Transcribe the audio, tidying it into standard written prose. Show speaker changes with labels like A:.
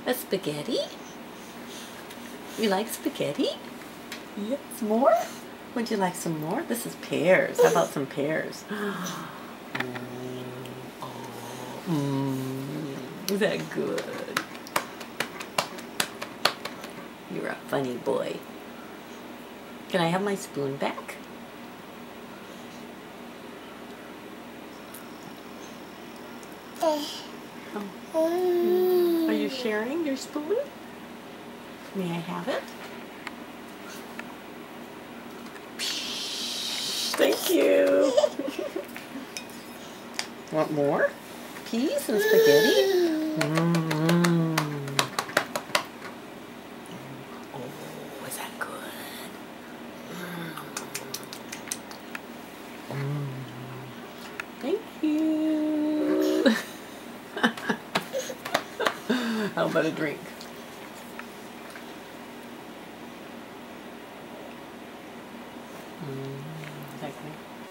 A: A spaghetti? You like spaghetti? Yes, more? Would you like some more? This is pears. How about some pears? Is that good? You're a funny boy. Can I have my spoon back? Oh. Are you sharing your spoon? May I have it? Thank you. Want more? Peas and spaghetti? Oh, is that good? Thank you. How about a drink? Is that good?